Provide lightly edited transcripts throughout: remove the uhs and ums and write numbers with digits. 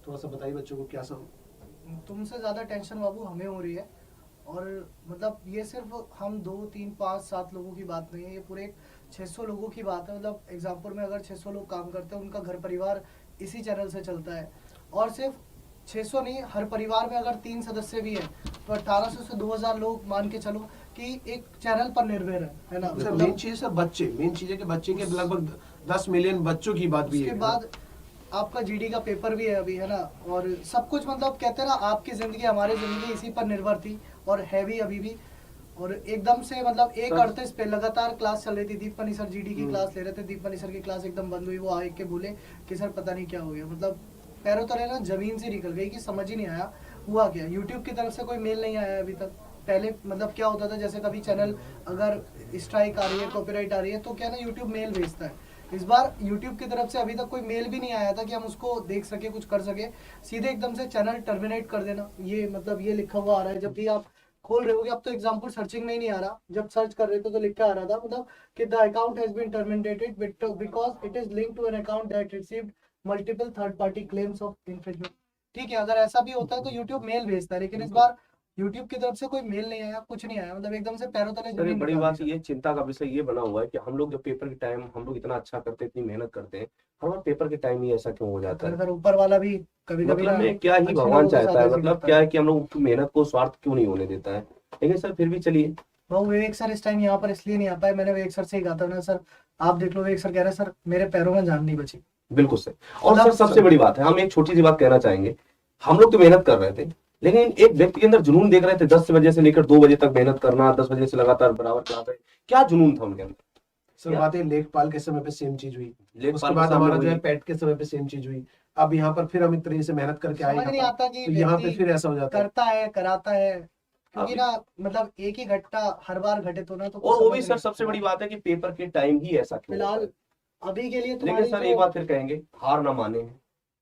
थोड़ा सा बताइए बच्चों को क्या सब। तुमसे ज़्यादा टेंशन बाबू हमें हो रही है। और मतलब ये सिर्फ हम 2 3 5 7 लोगों की बात नहीं है, ये पूरे 600 लोगों की बात है। मतलब एग्जाम्पल में अगर 600 लोग काम करते हैं, उनका घर परिवार इसी चैनल से चलता है। और सिर्फ 600 नहीं, हर परिवार में अगर 3 सदस्य भी हैं तो 1800 से 2000 लोग मान के चलो कि एक चैनल पर निर्भर है ना। सर मेन मतलब चीज सर बच्चे, मेन चीज है कि बच्चे के उस लगभग 10 मिलियन बच्चों की बात भी उसके है ना। बाद आपका जीडी का पेपर भी है अभी, है ना। और सब कुछ मतलब कहते हैं ना, आपकी ज़िंदगी हमारी ज़िंदगी इसी पर निर्भर थी और है भी अभी भी। और एकदम से मतलब एक सर 38 पे लगातार क्लास चल रही थी। दीपमणि सर जीडी की हम्म, क्लास ले रहे थे, दीपमणि सर की क्लास एकदम बंद हुई। वो आए के बोले कि सर पता नहीं क्या हो गया। मतलब पैरों तले ना जमीन से निकल गई कि समझ ही नहीं आया हुआ क्या। यूट्यूब की तरफ से कोई मेल नहीं आया अभी तक। पहले मतलब क्या होता था, जैसे कभी चैनल अगर स्ट्राइक आ रही है, कॉपीराइट आ रही है, तो क्या ना यूट्यूब मेल भेजता है। इस बार यूट्यूब की तरफ से अभी तक कोई मेल भी नहीं आया था कि हम उसको देख सके, कुछ कर सके। सीधे एकदम से चैनल टर्मिनेट कर देना, ये मतलब ये लिखा हुआ आ रहा है। जब भी आप खोल रहे होगे, अब तो एग्जाम्पल सर्चिंग में ही नहीं आ रहा, जब सर्च कर रहे थे तो लिखा आ रहा था मतलब कि the account has been terminated because it is linked to an account that received multiple third party claims of infringement. ठीक है, अगर ऐसा भी होता है तो यूट्यूब मेल भेजता है, लेकिन इस बार यूट्यूब की तरफ से कोई मेल नहीं आया, कुछ नहीं आया। मतलब एकदम से पैरों तले सर ये जमीन बड़ी निकाल दी बात, सर। ये चिंता का विषय ये बना हुआ है कि हम लोग जब पेपर के टाइम हम लोग इतना अच्छा करते हैं, इतनी मेहनत करते हैं, हर बार पेपर के टाइम ही ऐसा क्यों हो जाता अगर है? अगर ऊपर वाला भी कभी कभी मतलब ना में क्या ही अच्छे भगवान लोगों के चाहता साथ है, ऐसे मतलब करता क्या है। है कि हम लोग की मेहनत को स्वार्थ क्यों नहीं होने देता है। लेकिन सर फिर भी चलिए। भाऊ विवेक सर इस टाइम यहाँ पर इसलिए नहीं आ पाए। मैंने विवेक सर से ही कहा था ना सर, आप देख लो। विवेक सर कह रहे हैं सर मेरे पैरों में जान नहीं बची। बिल्कुल सही। और सर मतलब सबसे बड़ी बात है, हम एक छोटी सी बात कहना चाहेंगे। हम लोग तो मेहनत कर रहे थे, लेकिन एक व्यक्ति के अंदर जुनून देख रहे थे, 10 बजे से लेकर 2 बजे तक मेहनत करना, 10 बजे से लगातार बराबर क्लास है। क्या जुनून था उनके अंदर। सर क्या बात है लेखपाल के समय पे सेम चीज हुई। उसके लेखपाल के बाद सामने हमारा जो है हुई। पेट के समय पे सेम चीज हुई। अब यहाँ पर फिर हम एक तरीके से मेहनत करके आए समझ यहाँ नहीं पर, आता कि तो यहाँ व्यक्ति पे फिर ऐसा हो जाता है। करता है कराता है, क्योंकि अभी ना मतलब एक ही घटना हर बार घटित होना तो कुछ और वो भी समझ सर नहीं सबसे आता। बड़ी बात है कि पेपर के टाइम ही ऐसा क्यों होता फिलहाल है। अभी के लिए लेकिन तुम्हारी सर जो एक बात फिर कहेंगे, हार ना माने,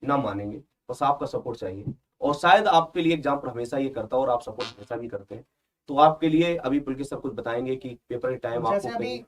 ना मानेंगे। बस आपका सपोर्ट चाहिए। और शायद आपके लिए एग्जाम पर हमेशा ये करता है और आप सपोर्ट हमेशा भी करते हैं। तो आपके लिए अभी पुलकित सर कुछ बताएंगे कि पेपर के टाइम आपको जैसे अभी कहीं।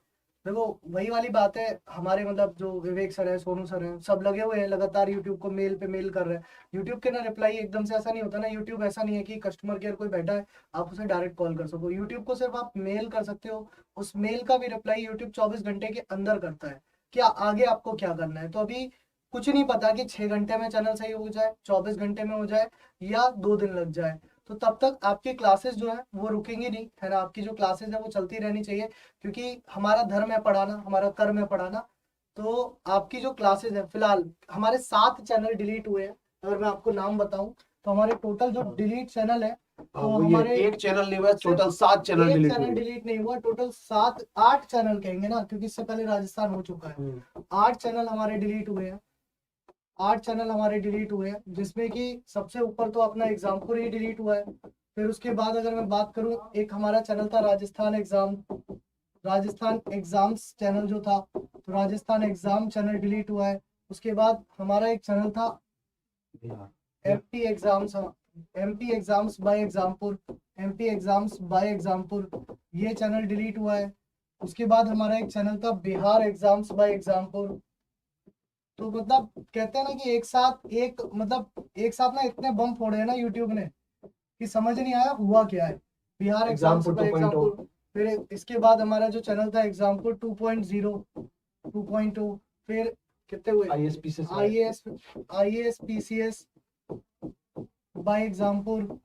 देखो, वही वाली बात है। हमारे मतलब जो विवेक सर है, सोनू सर है, सब लगे हुए हैं लगातार यूट्यूब को मेल पे मेल कर रहे हैं। यूट्यूब के ना रिप्लाई एकदम से ऐसा नहीं होता ना। यूट्यूब ऐसा नहीं है कि कस्टमर केयर कोई बैठा है आप उसे डायरेक्ट कॉल कर सको। यूट्यूब को सिर्फ आप मेल कर सकते हो। उस मेल का भी रिप्लाई यूट्यूब 24 घंटे के अंदर करता है कि आगे आपको क्या करना है। तो अभी कुछ नहीं पता कि 6 घंटे में चैनल सही हो जाए, 24 घंटे में हो जाए, या 2 दिन लग जाए। तो तब तक आपकी क्लासेस जो है वो रुकेंगी नहीं, है ना। आपकी जो क्लासेस है वो चलती रहनी चाहिए, क्योंकि हमारा धर्म है पढ़ाना, हमारा कर्म है पढ़ाना। तो आपकी जो क्लासेस है, फिलहाल हमारे 7 चैनल डिलीट हुए हैं। अगर मैं आपको नाम बताऊं तो हमारे टोटल जो डिलीट चैनल है, हाँ, तो वो ये हमारे एक चैनल नहीं हुआ, सिर्फ टोटल 7 चैनल एक डिलीट चैनल हुए। डिलीट नहीं हुआ, टोटल 7 8 चैनल कहेंगे ना, क्योंकि इससे पहले राजस्थान हो चुका है। 8 चैनल हमारे डिलीट हुए हैं। 8 चैनल हमारे डिलीट हुए हैं, जिसमें कि सबसे ऊपर तो अपना एग्जामपुर ही डिलीट हुआ है। फिर उसके बाद अगर मैं बात करूं, एक हमारा चैनल था राजस्थान एग्जाम्स चैनल जो था, तो राजस्थान एग्जाम चैनल डिलीट हुआ है। उसके बाद हमारा एक चैनल था MP exams, MP exams by Exampur, MP exams by Exampur, ये चैनल डिलीट हुआ है। उसके बाद हमारा एक चैनल था बिहार एग्जाम्स बाय एग्जामपुर। तो मतलब कहते हैं ना कि एक साथ ना इतने बम फोड़े हैं ना यूट्यूब ने कि समझ नहीं आया हुआ क्या है। Bihar exams example bye 2.0। Exampur, फिर इसके बाद हमारा जो चैनल था एग्जामपुर 2.0, 2.2, फिर कितने हुए, ISP से I S P C S by Exampur.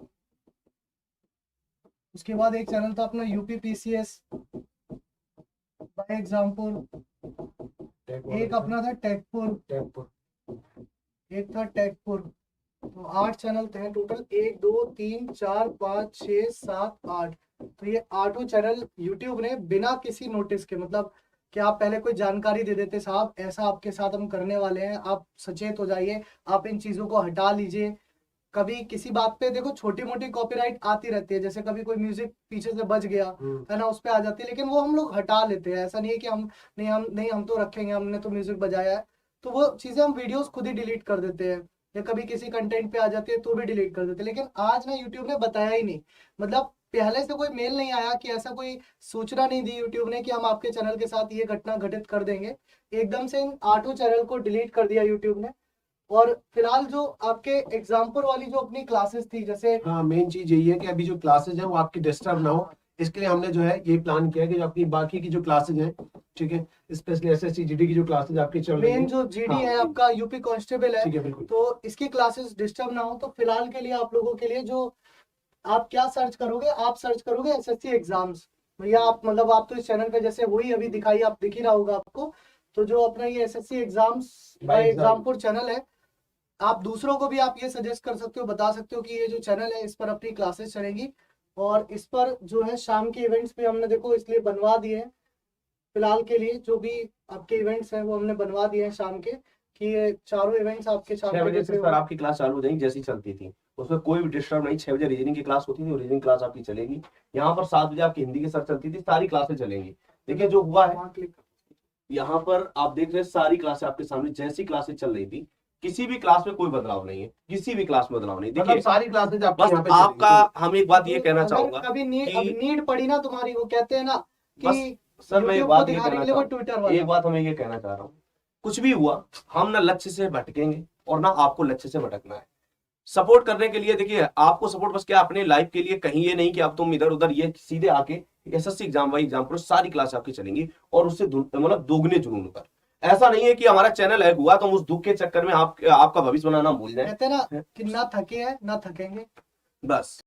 उसके बाद एक चैनल था अपना UP P C S by Exampur. एक अपना था टेकपुर, टैगपुर। एक था टेकपुर। तो 8 चैनल थे टोटल, 1 2 3 4 5 6 7 8। तो ये 8 चैनल यूट्यूब ने बिना किसी नोटिस के, मतलब कि आप पहले कोई जानकारी दे देते, साहब ऐसा आपके साथ हम करने वाले हैं, आप सचेत हो जाइए, आप इन चीजों को हटा लीजिए। कभी किसी बात पे देखो छोटी मोटी कॉपीराइट आती रहती है, जैसे कभी कोई म्यूजिक पीछे से बज गया, है ना, उस पे आ जाती है, लेकिन वो हम लोग हटा लेते हैं। ऐसा नहीं है कि हम तो रखेंगे, हमने तो म्यूजिक बजाया है। तो वो चीजें हम वीडियोस खुद ही डिलीट कर देते हैं, या कभी किसी कंटेंट पे आ जाती है तो भी डिलीट कर देते हैं। लेकिन आज ना यूट्यूब ने बताया ही नहीं, मतलब पहले से कोई मेल नहीं आया कि ऐसा कोई सूचना नहीं दी यूट्यूब ने कि हम आपके चैनल के साथ ये घटना घटित कर देंगे। एकदम से इन 8 चैनल को डिलीट कर दिया यूट्यूब ने। और फिलहाल जो आपके एग्जाम्पल वाली जो अपनी क्लासेस थी, जैसे हाँ, मेन चीज यही है कि अभी जो क्लासेज हैं वो आपकी डिस्टर्ब ना हो, इसके लिए हमने जो है ये प्लान किया है कि जो आपकी बाकी की जो क्लासेज हैं, ठीक है, स्पेशली एसएससी जीडी की जो क्लासेज आपकी चल रही मेन है, जो जीडी हाँ, है आपका यूपी कांस्टेबल है, ठीक है, बिल्कुल। तो इसकी क्लासेस डिस्टर्ब ना हो, तो फिलहाल के लिए आप लोगों के लिए जो आप क्या सर्च करोगे, आप सर्च करोगे एसएससी एग्जाम्स भैया। आप मतलब आप तो इस चैनल पे जैसे वही अभी दिखाई, आप दिख ही रहा होगा आपको, तो जो अपना ये SSC exams by Exampur channel है, आप दूसरों को भी आप ये सजेस्ट कर सकते हो, बता सकते हो कि ये जो चैनल है इस पर अपनी क्लासेस चलेंगी, और इस पर जो है शाम के इवेंट्स भी हमने देखो इसलिए बनवा दिए हैं। फिलहाल के लिए जो भी आपके इवेंट्स हैं वो हमने बनवा दिए हैं शाम के, कि ये चारों इवेंट्स आपके शाम 6 के बजे से जैसे सर आपकी क्लास चालू हो जाएगी जैसी चलती थी, उसमें कोई भी डिस्टर्ब नहीं। 6 बजे रीजनिंग की क्लास होती थी, रीजनिंग क्लास आपकी चलेगी। यहाँ पर 7 बजे आपकी हिंदी की सर चलती थी, सारी क्लासें चलेंगी। देखिए जो हुआ है वहाँ क्लिक यहाँ पर आप देख रहे हैं, सारी क्लासें आपके सामने जैसी क्लासें चल रही थी, किसी भी क्लास में कोई बदलाव नहीं है, किसी भी क्लास में बदलाव नहीं। मतलब देखिए सारी क्लासेज आपकी बस यहाँ पे आपका चलेंगी। हम एक बात ये कहना अगर चाहूंगा कभी नीड कि नीड पड़ी ना तुम्हारी, वो कहते हैं ना कि बस सर मैं एक YouTube को बात ये दिखाने कहना के लिए वो चाहूँ, ट्विटर वाला। एक बात हमें ये कहना चाह रहा हूँ, कुछ भी हुआ हम ना लक्ष्य से भटकेंगे और ना आपको लक्ष्य से भटकना है। सपोर्ट करने के लिए देखिए आपको सपोर्ट बस क्या अपने लाइफ के लिए, कहीं ये नहीं कि अब तुम इधर उधर, ये सीधे आके एसएससी एग्जाम वाई एग्जाम पर सारी क्लास आपकी चलेंगी और उससे मतलब दोगुने जुनून पर। ऐसा नहीं है कि हमारा चैनल हैक हुआ तो हम उस दुख के चक्कर में आपका भविष्य बनाना भूल जाए। कहते हैं ना कि ना थके हैं ना थकेंगे। बस